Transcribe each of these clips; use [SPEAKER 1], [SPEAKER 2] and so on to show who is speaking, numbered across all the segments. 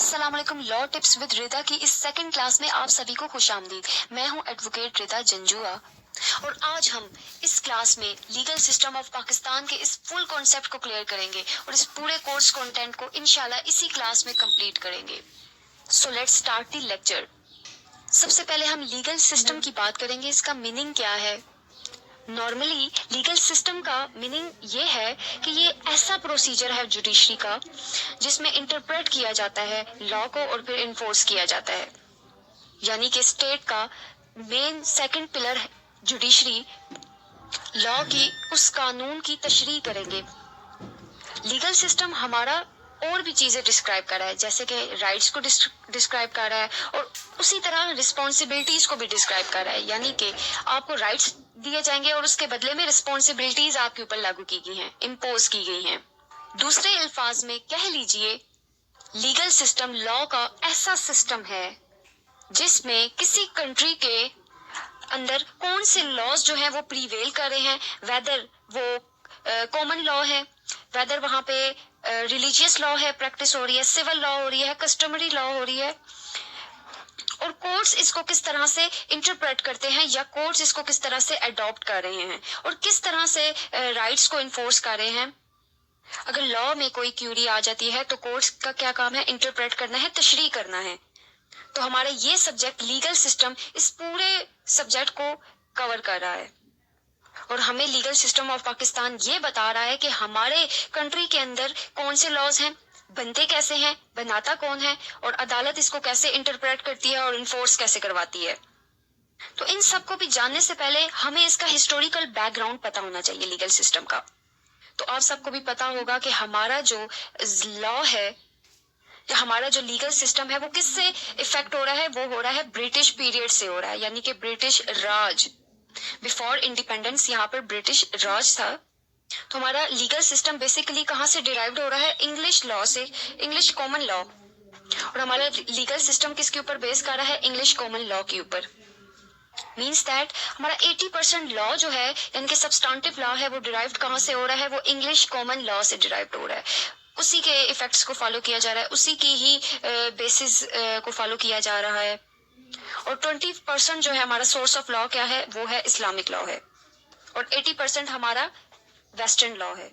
[SPEAKER 1] अस्सलाम वालेकुम। Law tips with रिदा की इस सेकंड क्लास में आप सभी को खुशामदीद। मैं हूं एडवोकेट रिदा जंजुआ और आज हम इस क्लास में लीगल सिस्टम ऑफ पाकिस्तान के इस फुल कॉन्सेप्ट को क्लियर करेंगे और इस पूरे कोर्स कंटेंट को इंशाल्लाह इसी क्लास में कंप्लीट करेंगे। So let's start the lecture. सबसे पहले हम लीगल सिस्टम की बात करेंगे। इसका मीनिंग क्या है? नॉर्मली लीगल सिस्टम का मीनिंग ये है कि ये ऐसा प्रोसीजर है जुडिशरी का जिसमें इंटरप्रेट किया जाता है लॉ को और फिर इन्फोर्स किया जाता है। यानी कि स्टेट का मेन सेकंड पिलर है जुडिशरी। लॉ की उस कानून की तशरीह करेंगे। लीगल सिस्टम हमारा और भी चीजें डिस्क्राइब कर रहा है, जैसे कि राइट्स को डिस्क्राइब कर रहा है और उसी तरह रिस्पॉन्सिबिलिटीज को भी डिस्क्राइब कर रहा है। यानी कि आपको राइट्स दिए जाएंगे और उसके बदले में रिस्पॉन्सिबिलिटीज आपके ऊपर लागू की गई हैं, इम्पोज की गई हैं। दूसरे अल्फाज में कह लीजिए, लीगल सिस्टम लॉ का ऐसा सिस्टम है जिसमें किसी कंट्री के अंदर कौन से लॉज जो हैं वो प्रीवेल कर रहे हैं, वेदर वो कॉमन लॉ है, वेदर वहां पे रिलीजियस लॉ है प्रैक्टिस हो रही है, सिविल लॉ हो रही है, कस्टमरी लॉ हो रही है, और कोर्ट्स इसको किस तरह से इंटरप्रेट करते हैं या कोर्ट्स इसको किस तरह से अडॉप्ट कर रहे हैं और किस तरह से राइट्स को इन्फोर्स कर रहे हैं। अगर लॉ में कोई क्यूरी आ जाती है तो कोर्ट्स का क्या काम है? इंटरप्रेट करना है, तशरीह करना है। तो हमारा ये सब्जेक्ट लीगल सिस्टम इस पूरे सब्जेक्ट को कवर कर रहा है और हमें लीगल सिस्टम ऑफ पाकिस्तान ये बता रहा है कि हमारे कंट्री के अंदर कौन से लॉज हैं, बनते कैसे हैं, बनाता कौन है और अदालत इसको कैसे इंटरप्रेट करती है और इन्फोर्स कैसे करवाती है। तो इन सब को भी जानने से पहले हमें इसका हिस्टोरिकल बैकग्राउंड पता होना चाहिए लीगल सिस्टम का। तो आप सबको भी पता होगा कि हमारा जो लॉ है या हमारा जो लीगल सिस्टम है वो किससे इफेक्ट हो रहा है? वो हो रहा है ब्रिटिश पीरियड से हो रहा है, यानी कि ब्रिटिश राज। बिफोर इंडिपेंडेंस यहाँ पर ब्रिटिश राज था। तो हमारा लीगल सिस्टम बेसिकली कहाँ से डिराइव्ड हो रहा है? इंग्लिश लॉ से, इंग्लिश कॉमन लॉ। और हमारा लीगल सिस्टम किसके ऊपर बेस कर रहा है? इंग्लिश कॉमन लॉ के ऊपर। मीन्स दैट हमारा 80% लॉ जो है यानी कि सब्सटेंटिव लॉ है वो डिराइव्ड कहाँ से हो रहा है? वो इंग्लिश कॉमन लॉ से डिराइव्ड हो रहा है। उसी के इफेक्ट्स को फॉलो किया जा रहा है, उसी की ही बेसिस को फॉलो किया जा रहा है। और 20% जो है हमारा सोर्स ऑफ लॉ क्या है? वो है इस्लामिक लॉ है और 80% हमारा वेस्टर्न लॉ है।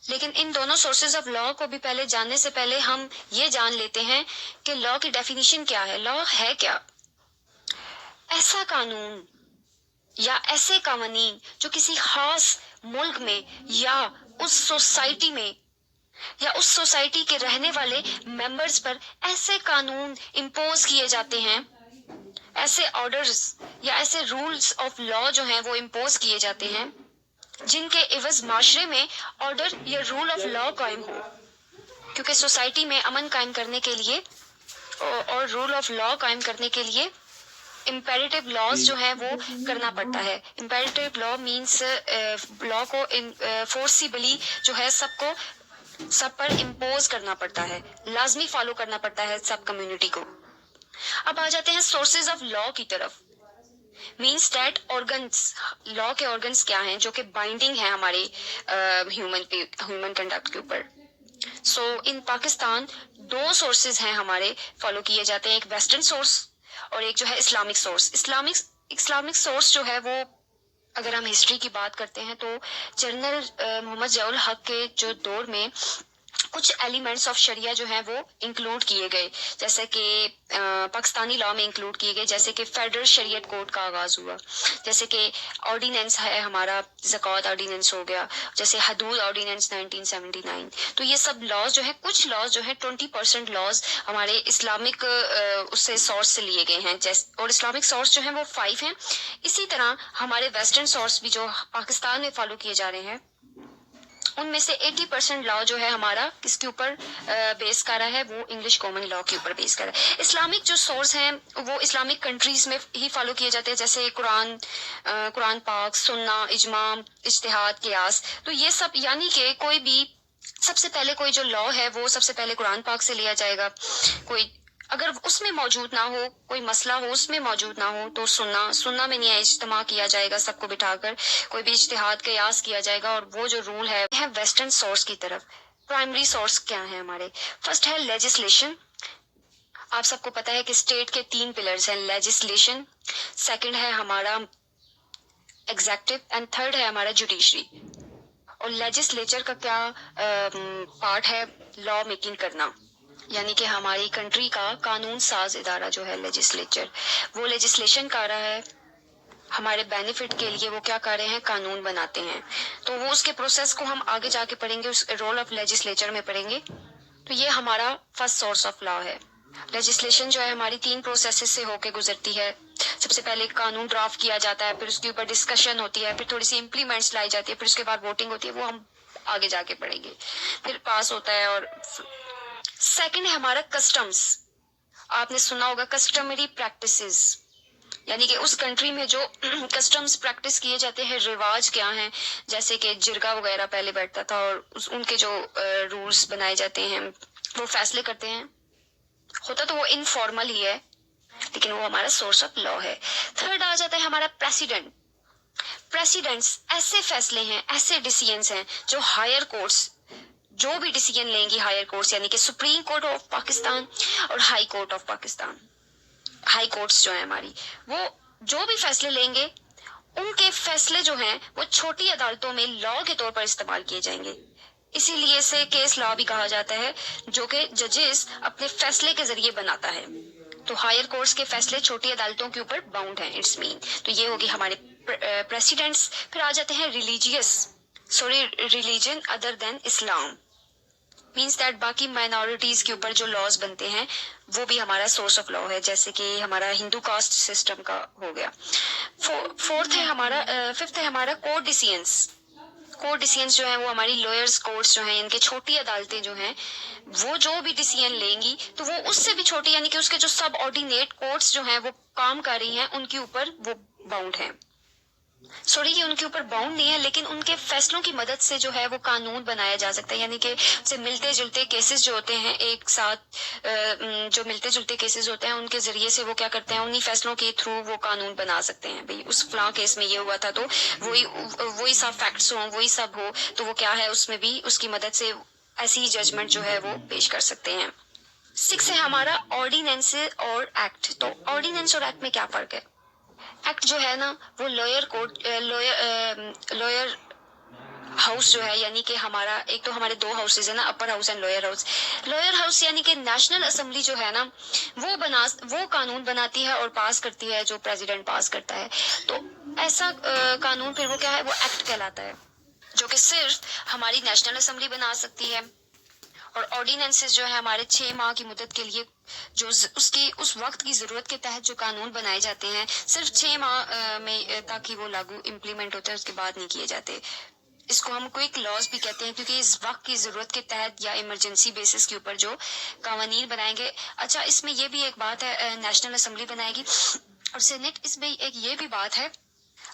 [SPEAKER 1] लेकिन इन दोनों सोर्सेज ऑफ लॉ को भी पहले जानने से पहले हम ये जान लेते हैं कि लॉ की डेफिनेशन क्या है, लॉ है क्या। ऐसा कानून या ऐसे कानून जो किसी खास मुल्क में या उस सोसाइटी में या उस सोसाइटी के रहने वाले मेंबर्स पर ऐसे कानून इम्पोज किए जाते हैं, ऐसे ऑर्डर्स या ऐसे रूल्स ऑफ लॉ जो हैं वो इम्पोज किए जाते हैं जिनके इवज माशरे में ऑर्डर या रूल ऑफ लॉ कायम हो। क्योंकि सोसाइटी में अमन कायम करने के लिए और रूल ऑफ लॉ कायम करने के लिए इम्पेरेटिव लॉज जो है वो करना पड़ता है। इम्पेरेटिव लॉ मीन्स लॉ को फोर्सिबली जो है सब पर इम्पोज करना पड़ता है, लाजमी फॉलो करना पड़ता है सब कम्युनिटी को। अब आ जाते हैं सोर्सेज ऑफ लॉ की तरफ। मीन्स दैट ऑर्गन्स, लॉ के ऑर्गन्स क्या हैं जो कि बाइंडिंग है हमारे ह्यूमन कंडक्ट के ऊपर। सो इन पाकिस्तान दो सोर्सेज हैं हमारे फॉलो किए जाते हैं, एक वेस्टर्न सोर्स और एक जो है इस्लामिक सोर्स। इस्लामिक सोर्स जो है वो, अगर हम हिस्ट्री की बात करते हैं तो जनरल मोहम्मद ज़ियाउल हक के जो दौर में कुछ एलिमेंट्स ऑफ शरिया जो है वो इंक्लूड किए गए, जैसे कि पाकिस्तानी लॉ में इंक्लूड किए गए, जैसे कि फेडरल शरीयत कोड का आगाज हुआ, जैसे कि ऑर्डिनेंस है हमारा ज़कात ऑर्डिनेंस हो गया, जैसे हदूद ऑर्डिनेंस 1979। तो ये सब लॉज जो है, कुछ लॉज जो है 20% लॉज हमारे इस्लामिक उससे सोर्स से लिए गए हैं, जैसे, और इस्लामिक सोर्स जो है वो 5 हैं। इसी तरह हमारे वेस्टर्न सोर्स भी जो पाकिस्तान में फॉलो किए जा रहे हैं उनमें से 80% लॉ जो है हमारा किसके ऊपर बेस कर रहा है? वो इंग्लिश कॉमन लॉ के ऊपर बेस कर रहा है। इस्लामिक जो सोर्स हैं वो इस्लामिक कंट्रीज में ही फॉलो किए जाते हैं, जैसे कुरान पाक, सुन्ना, इजमा, इज्तिहाद, कियास। तो ये सब, यानी कि कोई भी सबसे पहले कोई जो लॉ है वो सबसे पहले कुरान पाक से लिया जाएगा। कोई अगर उसमें मौजूद ना हो, कोई मसला हो उसमें मौजूद ना हो, तो सुन्ना में नहीं इज्तिमा किया जाएगा सबको बिठाकर, कोई भी इज्तिहाद कियास किया जाएगा और वो जो रूल है वेस्टर्न सोर्स की तरफ। प्राइमरी सोर्स क्या है हमारे? फर्स्ट है लेजिस्लेशन। आप सबको पता है कि स्टेट के 3 पिलर्स हैं, लेजिस्लेशन, सेकंड है हमारा एग्जेक्टिव एंड थर्ड है हमारा जुडिशरी। और लेजिस्लेचर का क्या पार्ट है, लॉ मेकिंग करना, यानी कि हमारी कंट्री का कानून साज इदारा जो है लेजिस्लेचर, वो लेजिस्लेशन कर रहा है हमारे बेनिफिट के लिए, वो क्या कर रहे हैं, कानून बनाते हैं। तो वो उसके प्रोसेस को हम आगे जाके पढ़ेंगे, उस रोल ऑफ लेजिस्लेचर में पढ़ेंगे। तो ये हमारा फर्स्ट सोर्स ऑफ लॉ है। लेजिस्लेशन जो है हमारी 3 प्रोसेसेस से होके गुजरती है। सबसे पहले कानून ड्राफ्ट किया जाता है, फिर उसके ऊपर डिस्कशन होती है, फिर थोड़ी सी इम्प्लीमेंट्स लाई जाती है, फिर उसके बाद वोटिंग होती है, वो हम आगे जाके पढ़ेंगे, फिर पास होता है। और सेकंड है हमारा कस्टम्स। आपने सुना होगा कस्टमरी प्रैक्टिसेस, यानी कि उस कंट्री में जो कस्टम्स प्रैक्टिस किए जाते हैं, रिवाज क्या हैं, जैसे कि जिरगा वगैरह पहले बैठता था और उनके जो रूल्स बनाए जाते हैं वो फैसले करते हैं। होता तो वो इनफॉर्मल ही है, लेकिन वो हमारा सोर्स ऑफ लॉ है। थर्ड आ जाता है हमारा प्रेसिडेंट। प्रेसिडेंट्स ऐसे फैसले हैं, ऐसे डिसीजंस हैं जो हायर कोर्ट्स जो भी डिसीजन लेंगी, हायर कोर्ट्स यानी कि सुप्रीम कोर्ट ऑफ पाकिस्तान और high court of Pakistan, high courts जो है हमारी, वो जो भी फैसले लेंगे उनके फैसले जो हैं वो छोटी अदालतों में लॉ के तौर पर इस्तेमाल किए जाएंगे। इसीलिए इसे केस लॉ भी कहा जाता है, जो कि जजेस अपने फैसले के जरिए बनाता है। तो हायर कोर्ट्स के फैसले छोटी अदालतों के ऊपर बाउंड हैं, इट्स मीन। तो ये होगी हमारे प्रेसिडेंट्स। फिर आ जाते हैं religion other than Islam, means that बाकी माइनॉरिटीज के ऊपर जो लॉज बनते हैं वो भी हमारा सोर्स ऑफ लॉ है, जैसे कि हमारा हिंदू कास्ट सिस्टम का हो गया। फिफ्थ है हमारा कोर्ट डिसीजंस। कोर्ट डिसीजंस जो है वो हमारी लॉयर्स कोर्ट्स जो हैं, इनके छोटी अदालतें जो हैं, वो जो भी डिसीजन लेंगी तो वो उससे भी छोटी, यानी कि उसके जो सब ऑर्डिनेट कोर्ट्स जो हैं वो काम कर रही हैं, उनके ऊपर वो बाउंड है। ये उनके ऊपर बाउंड नहीं है, लेकिन उनके फैसलों की मदद से जो है वो कानून बनाया जा सकता है, यानी कि से मिलते जुलते केसेस जो होते हैं एक साथ, जो मिलते जुलते केसेस होते हैं उनके जरिए से वो क्या करते हैं, उन्हीं फैसलों के थ्रू वो कानून बना सकते हैं। भाई उस फलां केस में ये हुआ था तो वही सब फैक्ट्स हो, वही सब हो, तो वो क्या है, उसमें भी उसकी मदद से ऐसी जजमेंट जो है वो पेश कर सकते हैं। 6 है हमारा ऑर्डिनेंस और एक्ट। तो ऑर्डिनेंस और एक्ट में क्या फर्क है? एक्ट जो है ना वो लॉयर हाउस जो है, यानी कि हमारा एक तो हमारे 2 हाउसेज है ना, upper house and lower house. Lower house यानी कि नेशनल असेंबली जो है ना वो कानून बनाती है और पास करती है, जो प्रेसिडेंट पास करता है। तो ऐसा कानून फिर वो क्या है, वो एक्ट कहलाता है, जो कि सिर्फ हमारी नेशनल असेंबली बना सकती है। और ऑर्डिनेंसेस जो है हमारे 6 माह की मुद्दत के लिए, जो उसकी उस वक्त की जरूरत के तहत जो कानून बनाए जाते हैं, सिर्फ 6 माह में ताकि वो लागू इम्प्लीमेंट होते हैं, उसके बाद नहीं किए जाते। इसको हम क्विक लॉज भी कहते हैं, क्योंकि इस वक्त की जरूरत के तहत या इमरजेंसी बेसिस के ऊपर जो कानून बनाएंगे। अच्छा, इसमें ये भी एक बात है, नेशनल असेंबली बनाएगी और सेनेट, इसमें एक ये भी बात है,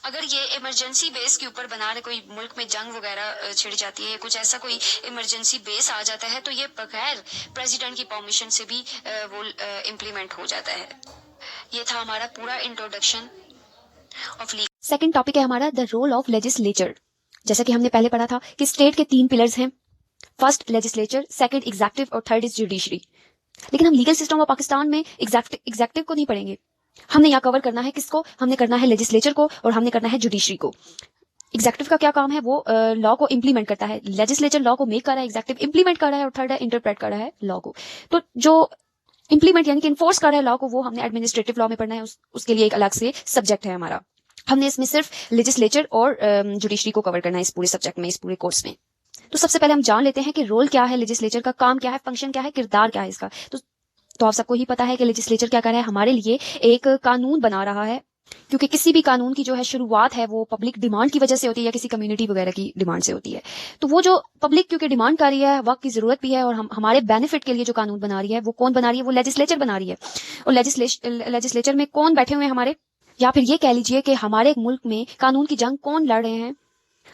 [SPEAKER 1] अगर ये इमरजेंसी बेस के ऊपर बना रहे, कोई मुल्क में जंग वगैरह छिड़ जाती है, कुछ ऐसा कोई इमरजेंसी बेस आ जाता है, तो ये बगैर प्रेसिडेंट की परमिशन से भी वो इम्प्लीमेंट हो जाता है। ये था हमारा पूरा introduction of legal.
[SPEAKER 2] Second topic है हमारा द रोल ऑफ लेजिस्लेचर। जैसा कि हमने पहले पढ़ा था कि स्टेट के 3 पिलर्स हैं, फर्स्ट लेजिस्लेचर, सेकंड एग्जेक्टिव और थर्ड इज जुडिशरी। लेकिन हम लीगल सिस्टम ऑफ पाकिस्तान में एग्जेक्टिव को नहीं पढ़ेंगे। हमने यहाँ कवर करना है किसको, हमने करना है लेजिस्लेचर को और हमने करना है जुडिशरी को। एग्जेक्टिव का क्या काम है, वो लॉ को इंप्लीमेंट करता है। लेजिस्लेचर लॉ को मेक कर रहा है, एग्जेक्टिव इंप्लीमेंट कर रहा है और थर्ड है इंटरप्रेट कर रहा है लॉ को। तो जो इंप्लीमेंट यानी कि इन्फोर्स कर रहा है लॉ को, वो हमने एडमिनिस्ट्रेटिव लॉ में पढ़ना है, उसके लिए एक अलग से सब्जेक्ट है हमारा। हमने इसमें सिर्फ लेजिस्लेचर और जुडिशरी को कवर करना है इस पूरे सब्जेक्ट में, इस पूरे कोर्स में। तो सबसे पहले हम जान लेते हैं कि रोल क्या है लेजिस्लेचर का, काम क्या है, फंक्शन क्या है, किरदार क्या है इसका। तो आप सबको ही पता है कि लेजिस्लेचर क्या कर रहा है, हमारे लिए एक कानून बना रहा है, क्योंकि किसी भी कानून की जो है शुरुआत है वो पब्लिक डिमांड की वजह से होती है या किसी कम्युनिटी वगैरह की डिमांड से होती है। तो वो जो पब्लिक क्योंकि डिमांड कर रही है, वक्त की जरूरत भी है, और हमारे बेनिफिट के लिए जो कानून बना रही है, वो कौन बना रही है, वो लेजिस्लेचर बना रही है। और लेजिस्लेचर में कौन बैठे हुए हैं हमारे, या फिर ये कह लीजिए कि हमारे एक मुल्क में कानून की जंग कौन लड़ रहे हैं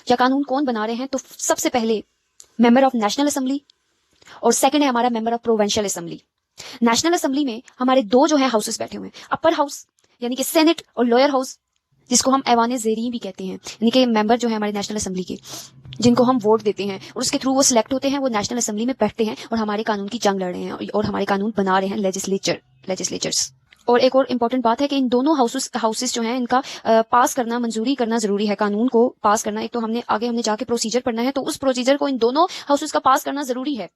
[SPEAKER 2] या कानून कौन बना रहे हैं। तो सबसे पहले मेंबर ऑफ नेशनल असेंबली और सेकंड है हमारा member of provincial assembly. National assembly में हमारे 2 जो है हाउसेस बैठे हुए हैं, अपर हाउस यानी कि सेनेट और लोअर हाउस, जिसको हम ऐवान ज़ेरीं भी कहते हैं, यानी कि मेंबर जो है हमारे नेशनल असेंबली के, जिनको हम वोट देते हैं और उसके थ्रू वो सिलेक्ट होते हैं, वो नेशनल असेंबली में बैठते हैं और हमारे कानून की जंग लड़ रहे हैं और हमारे कानून बना रहे हैं, लेजिस्लेचर। लेजिस्लेचर्स। और एक और इम्पोर्टेंट बात है कि इन दोनों हाउसेस जो हैं इनका पास करना, मंजूरी करना जरूरी है। कानून को पास करना, एक तो हमने जाके प्रोसीजर पढ़ना है, तो उस प्रोसीजर को इन दोनों हाउसेस का पास करना जरूरी है।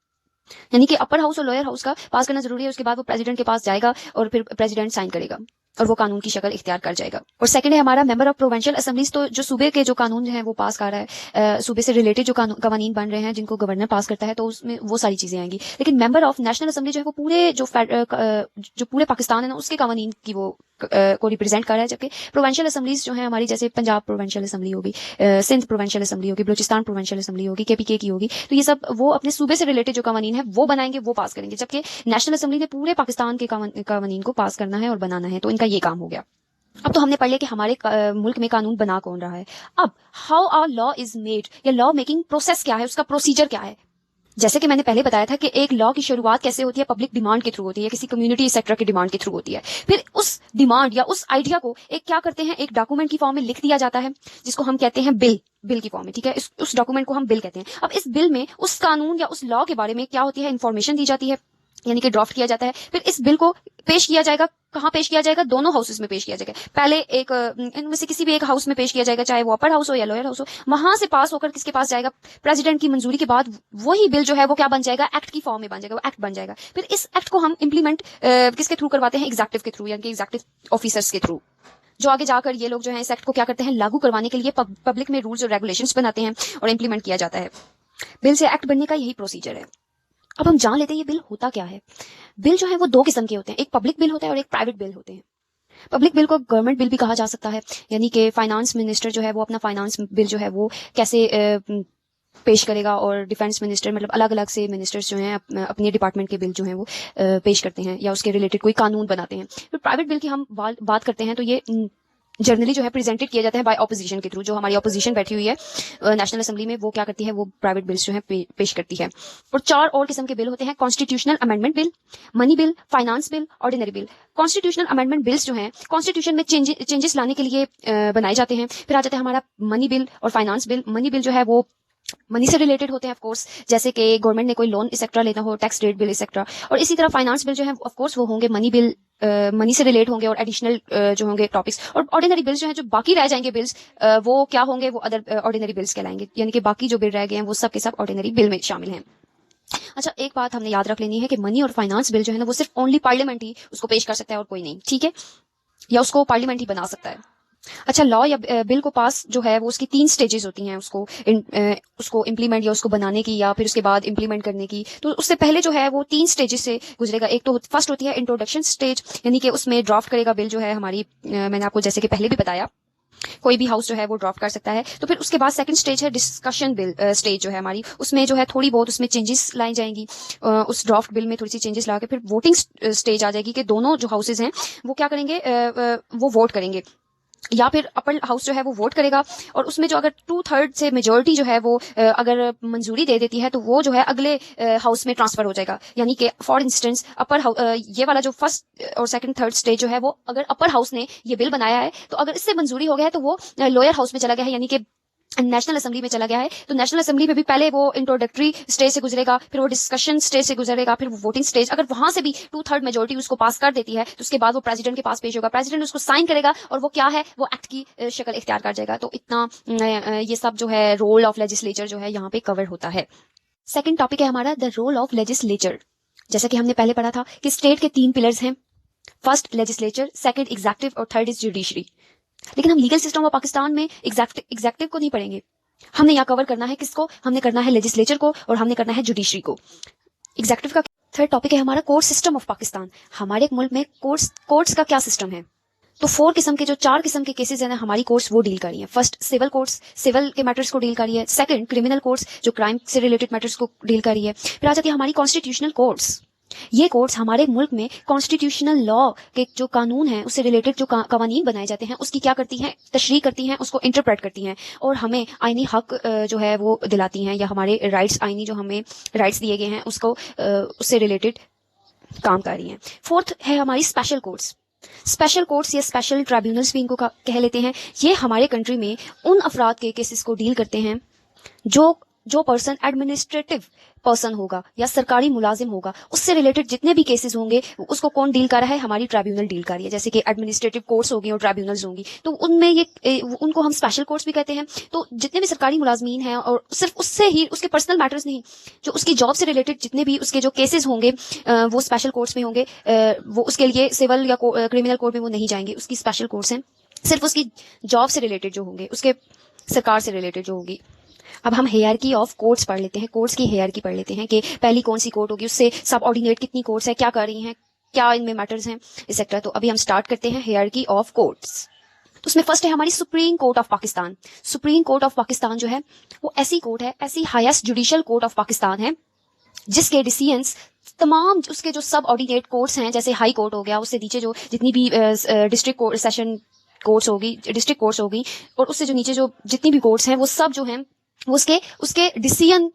[SPEAKER 2] यानी कि अपर हाउस और लोअर हाउस का पास करना जरूरी है। उसके बाद वो प्रेसिडेंट के पास जाएगा और फिर प्रेसिडेंट साइन करेगा और वो कानून की शक्ल इख्तियार कर जाएगा। और सेकंड है हमारा मेंबर ऑफ प्रोविंशियल असेंबलीज। तो जो सूबे के जो कानून है वो पास कर रहा है, सूबे से रिलेटेड जो कवानीन बन रहे हैं जिनको गवर्नर पास करता है, तो उसमें वो सारी चीजें आएंगी। लेकिन मेंबर ऑफ नेशनल असेंबली जो है वो पूरे जो पूरे पाकिस्तान है ना उसके कवानीन की वो को रिप्रेजेंट कर रहा है। जबकि प्रोविंशियल असेंबलीज जो है हमारी, जैसे पंजाब प्रोविंशियल असेंबली होगी, सिंध प्रोविंशियल असेंबली होगी, बलूचिस्तान प्रोविंशियल असेंबली होगी, केपीके की होगी, तो ये सब वो अपने सूबे से रिलेटेड जो कवानीन है वो बनाएंगे, वो पास करेंगे। जबकि नेशनल असेंबली ने पूरे पाकिस्तान के कवानीन को पास करना है और बनाना है, तो इनका ये काम हो गया। अब तो हमने पढ़ लिया कि हमारे मुल्क में कानून बना कौन रहा है। अब how our law is made, या लॉ मेकिंग प्रोसेस क्या है, उसका प्रोसीजर क्या है। जैसे कि मैंने पहले बताया था कि एक लॉ की शुरुआत कैसे होती है, पब्लिक डिमांड के थ्रू होती है, किसी कम्युनिटी सेक्टर की डिमांड के थ्रू होती है। फिर उस डिमांड या उस आइडिया को एक क्या करते हैं, एक डॉक्यूमेंट की फॉर्म में लिख दिया जाता है, जिसको हम कहते हैं बिल की फॉर्म में, ठीक है। उस डॉक्यूमेंट को हम बिल कहते हैं। अब इस बिल में उस कानून या उस लॉ के बारे में क्या होती है, इन्फॉर्मेशन दी जाती है, यानी कि ड्राफ्ट किया जाता है। फिर इस बिल को पेश किया जाएगा, कहाँ पेश किया जाएगा, दोनों हाउसेस में पेश किया जाएगा। पहले एक इनमें से किसी भी एक हाउस में पेश किया जाएगा, चाहे वो अपर हाउस हो या लोअर हाउस हो। वहां से पास होकर किसके पास जाएगा, प्रेसिडेंट की मंजूरी के बाद वही बिल जो है वो क्या बन जाएगा, एक्ट की फॉर्म में बन जाएगा, वो एक्ट बन जाएगा। फिर इस एक्ट को हम इम्प्लीमेंट किसके थ्रू करवाते हैं, एग्जीक्यूटिव के थ्रू, यानी कि एग्जीक्यूटिव ऑफिसर्स के थ्रू, जो आगे जाकर ये लोग जो है इस एक्ट को क्या करते हैं, लागू करवाने के लिए पब्लिक में रूल्स और रेगुलेशंस बनाते हैं और इम्प्लीमेंट किया जाता है। बिल से एक्ट बनने का यही प्रोसीजर है। अब हम जान लेते हैं ये बिल होता क्या है। बिल जो है वो दो किस्म के होते हैं, एक पब्लिक बिल होता है और एक प्राइवेट बिल होते हैं। पब्लिक बिल को गवर्नमेंट बिल भी कहा जा सकता है, यानी कि फाइनेंस मिनिस्टर जो है वो अपना फाइनेंस बिल जो है वो कैसे पेश करेगा, और डिफेंस मिनिस्टर, मतलब अलग अलग से मिनिस्टर्स जो हैं अपने डिपार्टमेंट के बिल जो हैं वो पेश करते हैं या उसके रिलेटेड कोई कानून बनाते हैं। फिर प्राइवेट बिल की हम बात करते हैं तो ये जनरली जो है प्रेजेंटेड किया जाता है बाय ऑपोजिशन के थ्रू। जो हमारी ऑपोजिशन बैठी हुई है नेशनल असेंबली में, वो क्या करती है, वो प्राइवेट बिल्स जो है पेश करती है। और 4 और किस्म के बिल होते हैं, constitutional amendment bill, money bill, finance bill, ordinary bill. Constitutional amendment bills जो हैं कॉन्स्टिट्यूशन में चेंजेस लाने के लिए बनाए जाते हैं। फिर आ जाता है हमारा मनी बिल और फाइनेंस बिल। मनी बिल जो है वो मनी से रिलेटेड होते हैं ऑफ कोर्स, जैसे कि गवर्नमेंट ने कोई लोन एक्सेट्रा लेना हो, टैक्स रेट बिल एक्सेट्रा। और इसी तरह फाइनेंस बिल जो है ऑफ कोर्स वो होंगे मनी बिल, मनी से रिलेट होंगे और एडिशनल जो होंगे टॉपिक्स। और ऑर्डिनरी बिल्स जो है, जो बाकी रह जाएंगे बिल्स, वो क्या होंगे, वो अदर ऑर्डिनरी बिल्स कहलाएंगे, यानी कि बाकी जो बिल रह गए हैं वो सब के सब ऑर्डिनरी बिल में शामिल हैं। अच्छा, एक बात हमने याद रख लेनी है कि मनी और फाइनेंस बिल जो है ना वो सिर्फ ओनली पार्लियामेंट ही उसको पेश कर सकता है और कोई नहीं, ठीक है, या उसको पार्लियामेंट ही बना सकता है। अच्छा, लॉ या बिल को पास जो है वो उसकी 3 स्टेजेस होती हैं, उसको इम्प्लीमेंट या उसको बनाने की या फिर उसके बाद इम्प्लीमेंट करने की। तो उससे पहले जो है वो 3 स्टेजेस से गुजरेगा। एक तो फर्स्ट होती है इंट्रोडक्शन स्टेज, यानी कि उसमें ड्राफ्ट करेगा बिल जो है हमारी, मैंने आपको जैसे कि पहले भी बताया, कोई भी हाउस जो है वो ड्राफ्ट कर सकता है। तो फिर उसके बाद सेकंड स्टेज है डिस्कशन बिल स्टेज जो है हमारी, उसमें जो है थोड़ी बहुत उसमें चेंजेस लाई जाएंगी, उस ड्राफ्ट बिल में थोड़ी सी चेंजेस ला के फिर वोटिंग स्टेज आ जाएगी कि दोनों जो हाउसेज हैं वो क्या करेंगे, वो वोट करेंगे, या फिर अपर हाउस जो है वो वोट करेगा। और उसमें जो अगर 2/3 से मेजोरिटी जो है वो अगर मंजूरी दे देती है तो वो जो है अगले हाउस में ट्रांसफर हो जाएगा। यानी कि फॉर इंस्टेंस ये वाला जो फर्स्ट और सेकंड थर्ड स्टेज जो है वो अगर अपर हाउस ने ये बिल बनाया है तो अगर इससे मंजूरी हो गया है तो वो लोअर हाउस में चला गया है, यानी कि नेशनल असेंबली में चला गया है। तो नेशनल असेंबली में भी पहले वो इंट्रोडक्टरी स्टेज से गुजरेगा, फिर वो डिस्कशन स्टेज से गुजरेगा, फिर वो वोटिंग स्टेज। अगर वहां से भी 2/3 मेजोरिटी उसको पास कर देती है तो उसके बाद वो प्रेसिडेंट के पास पेश होगा, प्रेसिडेंट उसको साइन करेगा और वो क्या है, वो एक्ट की शक्ल इख्तियार कर जाएगा। तो इतना ये सब जो है रोल ऑफ लेजिस्लेचर जो है यहाँ पे कवर होता है। सेकेंड टॉपिक है हमारा द रोल ऑफ लेजिस्लेचर। जैसा कि हमने पहले पढ़ा था कि स्टेट के 3 पिलर्स हैं, फर्स्ट लेजिस्लेचर, सेकंड एग्जीक्यूटिव और थर्ड इज जुडिशरी। लेकिन हम लीगल सिस्टम ऑफ पाकिस्तान में एग्जीक्यूटिव को नहीं पढ़ेंगे। हमने यहाँ कवर करना है किसको, हमने करना है लेजिस्लेचर को और हमने करना है जुडिशरी को। एग्जीक्यूटिव का थर्ड टॉपिक है हमारा कोर्ट सिस्टम ऑफ पाकिस्तान। हमारे मुल्क में कोर्ट्स का क्या सिस्टम है। तो 4 किस्म के, जो 4 किस्म के केसेस है ना हमारी कोर्ट्स वो डील कर रही है। फर्स्ट सिविल कोर्ट्स, सिविल के मैटर्स को डील कर रही है। सेकंड क्रिमिनल कोर्ट्स, जो क्राइम से रिलेटेड मैटर्स को डील कर रही है। फिर आ जाती है हमारी कॉन्स्टिट्यूशनल कोर्ट्स। ये कोर्ट्स हमारे मुल्क में कॉन्स्टिट्यूशनल लॉ के जो कानून हैं उससे रिलेटेड जो कवानीन बनाए जाते हैं उसकी क्या करती हैं, तशरीह करती हैं, उसको इंटरप्रेट करती हैं और हमें आईनी हक जो है वो दिलाती हैं, या हमारे राइट्स, आईनी जो हमें राइट्स दिए गए हैं उसको उससे रिलेटेड काम कर रही हैं। फोर्थ है हमारी स्पेशल कोर्ट्स। स्पेशल कोर्ट्स या स्पेशल ट्राइब्यूनल्स भी इनको कह लेते हैं। ये हमारे कंट्री में उन अफराद के केसेस को डील करते हैं जो जो पर्सन एडमिनिस्ट्रेटिव पर्सन होगा या सरकारी मुलाजिम होगा, उससे रिलेटेड जितने भी केसेस होंगे उसको कौन डील कर रहा है? हमारी ट्राइब्यूनल डील कर रही है। जैसे कि एडमिनिस्ट्रेटिव कोर्ट्स होगी और ट्राइब्यूनल्स होंगी, तो उनमें उनको हम स्पेशल कोर्ट्स भी कहते हैं। तो जितने भी सरकारी मुलाजमीन हैं, और सिर्फ उससे ही उसके पर्सनल मैटर्स नहीं, जो उसकी जॉब से रिलेटेड जितने भी उसके जो केसेस होंगे वो स्पेशल कोर्ट्स में होंगे। वो उसके लिए सिविल या क्रिमिनल कोर्ट में वो नहीं जाएंगे, उसकी स्पेशल कोर्ट्स हैं। सिर्फ उसकी जॉब से रिलेटेड जो होंगे, उसके सरकार से रिलेटेड जो होगी। अब हम हेयरकी ऑफ कोर्ट्स पढ़ लेते हैं, कोर्ट्स की हेयरकी पढ़ लेते हैं कि पहली कौन सी कोर्ट होगी, उससे सब ऑर्डिनेट कितनी कोर्ट्स है, क्या कर रही हैं, क्या इनमें मैटर्स हैं, एक्सेट्रा। तो अभी हम स्टार्ट करते हैं हेयरकी ऑफ कोर्ट्स। तो उसमें फर्स्ट है हमारी supreme court of Pakistan. Supreme court of Pakistan जो है वो ऐसी कोर्ट है, ऐसी highest judicial court of Pakistan है, जिसके डिसीजंस तमाम उसके जो सब ऑर्डिनेट कोर्ट्स हैं, जैसे हाई कोर्ट हो गया, उससे नीचे जो जितनी भी डिस्ट्रिक्ट कोर्ट, सेशन कोर्ट्स होगी, डिस्ट्रिक्ट कोर्ट्स होगी, और उससे जो नीचे जो जितनी भी कोर्ट्स हैं वो सब जो हैं वो उसके डिसीजन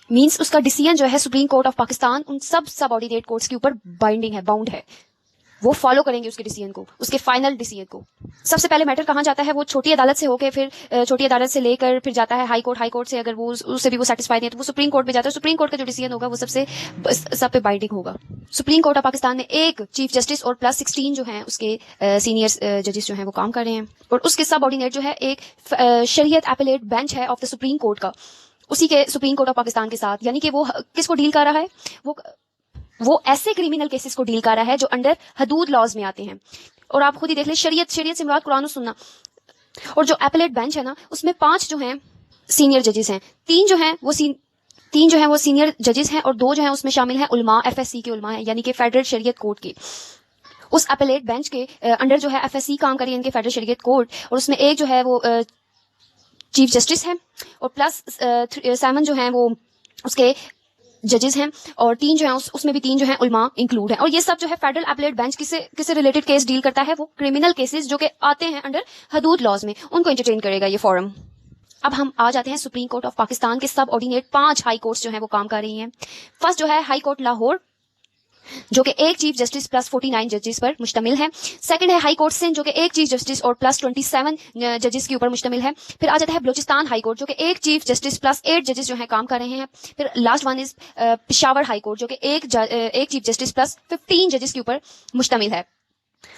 [SPEAKER 2] मींस उसका डिसीजन जो है सुप्रीम कोर्ट ऑफ पाकिस्तान उन सब ऑर्डिनेट कोर्ट्स के ऊपर बाइंडिंग है, बाउंड है। वो फॉलो करेंगे उसके डिसीजन को, उसके फाइनल डिसीजन को। सबसे पहले मैटर कहाँ जाता है? वो छोटी अदालत से होकर फिर छोटी अदालत से लेकर फिर जाता है हाई कोर्ट। हाई कोर्ट से अगर वो उससे भी वो सेटिस्फाइड नहीं है तो वो सुप्रीम कोर्ट में जाता है। सुप्रीम कोर्ट का जो डिसीजन होगा वो सब पे बाइंडिंग होगा। सुप्रीम कोर्ट ऑफ पाकिस्तान में एक चीफ जस्टिस और प्लस 16 जो हैं उसके सीनियर जजेस जो हैं वो काम कर रहे हैं, और उसके सब ऑर्डिनेट जो है एक शरीयत एपेलेट बेंच है ऑफ द सुप्रीम कोर्ट का, उसी के सुप्रीम कोर्ट ऑफ पाकिस्तान के साथ। यानी कि वो किसको डील कर रहा है? वो ऐसे क्रिमिनल केसेस को डील कर रहा है जो अंडर हदूद लॉज में आते हैं। और आप खुद ही देख लें, शरीयत से मुराद कुरान और सुन्ना। और जो एपेलेट बेंच है ना, उसमें 5 जो हैं सीनियर जजेस हैं, 3 जो हैं वो सीनियर जजेस हैं, और 2 जो हैं उसमें शामिल हैं उलमा, एफएससी के उलमा हैं, यानी कि फेडरल शरीयत कोर्ट के। उस एपेलेट बेंच के अंडर जो है एफएससी काम करी, इनके फेडरल शरीयत कोर्ट, और उसमें एक जो है वो चीफ जस्टिस है, और प्लस 7 जो हैं वो उसके जजेस हैं, और 3 जो हैं उसमें भी 3 जो हैं उलमा इंक्लूड हैं। और ये सब जो है फेडरल एपेलेट बेंच किससे रिलेटेड केस डील करता है? वो क्रिमिनल केसेस जो कि आते हैं अंडर हदूद लॉज में, उनको एंटरटेन करेगा ये फोरम। अब हम आ जाते हैं सुप्रीम कोर्ट ऑफ पाकिस्तान के सब ऑर्डिनेट 5 हाई कोर्ट्स जो हैं वो काम कर रही हैं। फर्स्ट जो है हाई कोर्ट लाहौर, जो कि एक चीफ जस्टिस प्लस 49 जजेस पर मुश्तमिल है। सेकंड है हाई कोर्ट सिंध, जो कि एक चीफ जस्टिस और प्लस 27 जजेस के ऊपर मुश्तमिल है। फिर आ जाता है बलूचिस्तान हाई कोर्ट, जो कि एक चीफ जस्टिस प्लस 8 जजेस जो है काम कर रहे हैं। फिर last one is Peshawar high court, जो कि एक चीफ जस्टिस प्लस 15 जजेस के ऊपर मुश्तमिल है।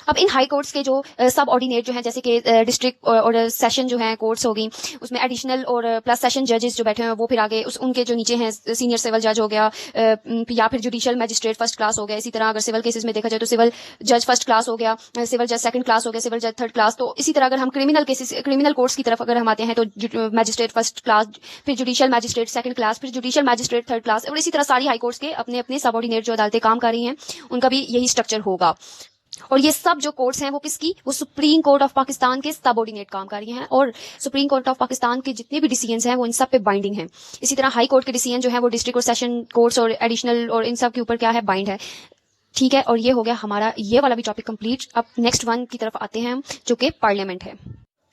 [SPEAKER 2] अब इन हाई कोर्ट्स के जो सब ऑर्डिनेट जो हैं, जैसे कि डिस्ट्रिक्ट और सेशन जो हैं कोर्ट्स होगी, उसमें एडिशनल और प्लस सेशन जजेस जो बैठे हैं वो फिर आगे उनके जो नीचे हैं सीनियर सिविल जज हो गया, या फिर जुडिशियल मैजिस्ट्रेट फर्स्ट क्लास हो गया। इसी तरह अगर सिविल केसेस में देखा जाए तो सिविल जज फर्स्ट क्लास हो गया, सिविल जज सेकंड क्लास हो गया, सिविल जज थर्ड क्लास। तो इसी तरह अगर हम क्रिमिनल कोर्ट्स की तरफ अगर हम आते हैं तो मैजिस्ट्रेट फर्स्ट क्लास, फिर जुडिशियल मैजिस्ट्रेट सेकंड क्लास, फिर जुडिशियल मैजिस्ट्रेट थर्ड क्लास, और इसी तरह सारी हाई कोर्ट्स के अपने अपने सब ऑर्डिनेट जो अदालतें काम कर रही हैं उनका भी यही स्ट्रक्चर होगा। और ये सब जो कोर्ट्स हैं वो किसकी? वो सुप्रीम कोर्ट ऑफ पाकिस्तान के सबऑर्डिनेट काम कर रही हैं, और सुप्रीम कोर्ट ऑफ पाकिस्तान के जितने भी डिसीजंस हैं वो इन सब पे बाइंडिंग है। इसी तरह हाई कोर्ट के डिसीजन जो है वो डिस्ट्रिक्ट और सेशन कोर्ट्स और एडिशनल और इन सब के ऊपर क्या है? बाइंड है। ठीक है, और ये हो गया हमारा ये वाला भी टॉपिक कंप्लीट। अब नेक्स्ट वन की तरफ आते हैं हम, जो कि पार्लियामेंट है।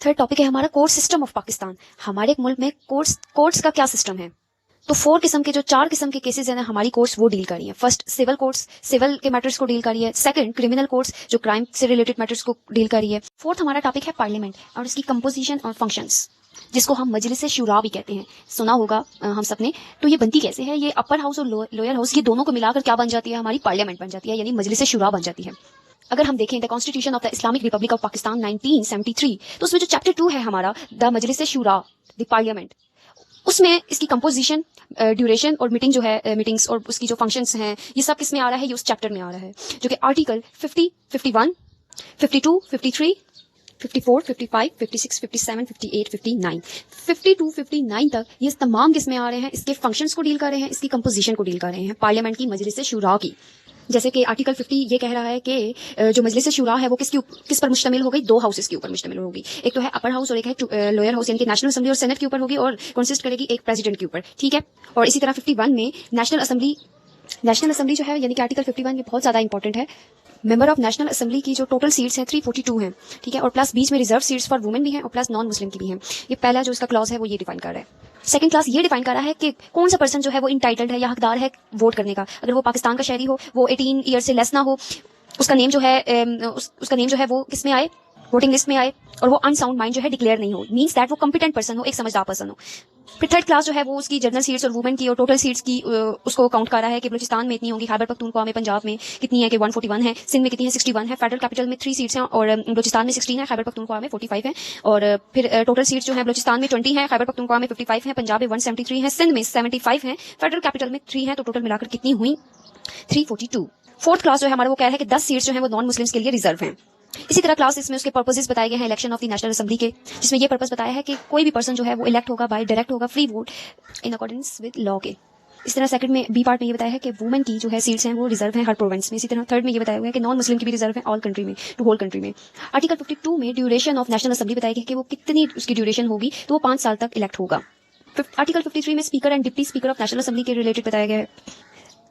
[SPEAKER 2] थर्ड टॉपिक है हमारा कोर्ट सिस्टम ऑफ पाकिस्तान। हमारे मुल्क में कोर्ट्स का क्या सिस्टम है? तो 4 किस्म के जो 4 किस्म के केसेस हैं ना, हमारी कोर्ट्स वो डील कर रही है। फर्स्ट सिविल कोर्ट्स, सिविल के मैटर्स को डील कर रही है। सेकंड क्रिमिनल कोर्ट्स, जो क्राइम से रिलेटेड मैटर्स को डील कर रही है। फोर्थ हमारा टॉपिक है पार्लियामेंट और इसकी कंपोजिशन और फंक्शंस, जिसको हम मजलिस शुरा भी कहते हैं। सुना होगा हम सबने। तो ये बनती कैसे है? ये अपर हाउस और लोअर हाउस, ये दोनों को मिलाकर क्या बन जाती है? हमारी पार्लियामेंट बन जाती है, यानी मजलिस शुरा बन जाती है। अगर हम देखें the constitution of the Islamic republic of Pakistan 1973, तो उसमें जो चैप्टर 2 है हमारा द मजलिस शुरा द पार्लियामेंट, उसमें इसकी कंपोजिशन, ड्यूरेशन और मीटिंग जो है मीटिंग्स और उसकी जो फंक्शंस हैं, ये सब किस में आ रहा है? ये उस चैप्टर में आ रहा है, जो कि आर्टिकल 50, 51, 52, 53, 54, 55, 56, 57, 58, 59, 52, 59 तक ये तमाम किस में आ रहे हैं? इसके फंक्शंस को डील कर रहे हैं, इसकी कंपोजिशन को डील कर रहे हैं, पार्लियामेंट की मजलिस शुरा की। जैसे कि आर्टिकल 50 ये कह रहा है कि जो मजलिस शुरा है वो किस पर मुश्तमिल हो गई? 2 हाउसेस के ऊपर मुश्तमिल होगी। एक तो है अपर हाउस और एक है लोअर हाउस, यानी कि नेशनल असेंबली और सेनेट के ऊपर होगी, और कंसिस्ट करेगी एक प्रेसिडेंट के ऊपर। ठीक है, और इसी तरह 51 में नेशनल असेंबली जो है, यानी कि आर्टिकल 51 ये बहुत ज्यादा इंपॉर्टेंट है। मेंबर ऑफ नेशनल असेंबली की जो टोटल सीट्स हैं 342 हैं। ठीक है, और प्लस बीच में रिजर्व सीट्स फॉर वुमेन भी हैं और प्लस नॉन मुस्लिम की भी हैं। ये पहला जो इसका क्लॉज है वो ये डिफाइन कर रहा है। सेकंड क्लास ये डिफाइन कर रहा है कि कौन सा पर्सन जो है वो इंटाइटल्ड है या हकदार है वोट करने का। अगर वो पाकिस्तान का शहरी हो, वो 18 ईयर से लेस ना हो, उसका नेम जो है वो किस में आए? वोटिंग लिस्ट में आए और वो अनसाउंड माइंड जो है डिक्लेयर नहीं हो, मींस दैट वो कॉम्पिटेंट पर्सन हो, एक समझदार पर्सन हो। फिर थर्ड क्लास जो है वो उसकी जनरल सीट्स और वुमेन की और टोटल सीट्स की उसको काउंट कर रहा है कि बलूचिस्तान में इतनी होंगी, खैबर पख्तूनख्वा में, पंजाब में कितनी है कि 141 है, सिंध में कितनी है 61 है, फेडरल कैपिटल में 3 सीट्स हैं और बलूचिस्तान में 16 है, खैबर पख्तूनख्वा में 45 है और फिर टोटल सीट्स जो है बलूचिस्तान में 20 है, खैबर पख्तूनख्वा में 55 है, पंजाब में 173 है, सिंध में 75 है, फेडरल कैपिटल में 3 है, तो टोटल मिलाकर कितनी हुई 342। फोर्थ क्लास जो है हमारा वो कह रहा है कि 10 सीट्स जो है वो नॉन मुस्लिम्स के लिए रिजर्व हैं। इसी तरह क्लास इसमें उसके पर्पसेस बताए गए हैं election of the national assembly के, जिसमें ये पर्पस बताया है कि कोई भी पर्सन जो है वो इलेक्ट होगा बाय डायरेक्ट होगा, free vote in accordance with law के। इस तरह सेकंड में बी पार्ट में ये बताया है कि वुमेन की जो है सीट्स हैं वो रिजर्व हैं हर प्रोविंस में। इसी तरह थर्ड में ये बताया हुआ है कि नॉन मुस्लिम की भी रिजर्व है ऑल कंट्री में, टू होल कंट्री में। आर्टिकल 52 में ड्यूरेशन ऑफ नेशनल असेंबली बताया गया कि वो कितनी उसकी ड्यूरेशन होगी, तो वो 5 साल तक इलेक्ट होगा। आर्टिकल 53 में speaker and deputy speaker of national assembly के रिलेटेड बताया गया है।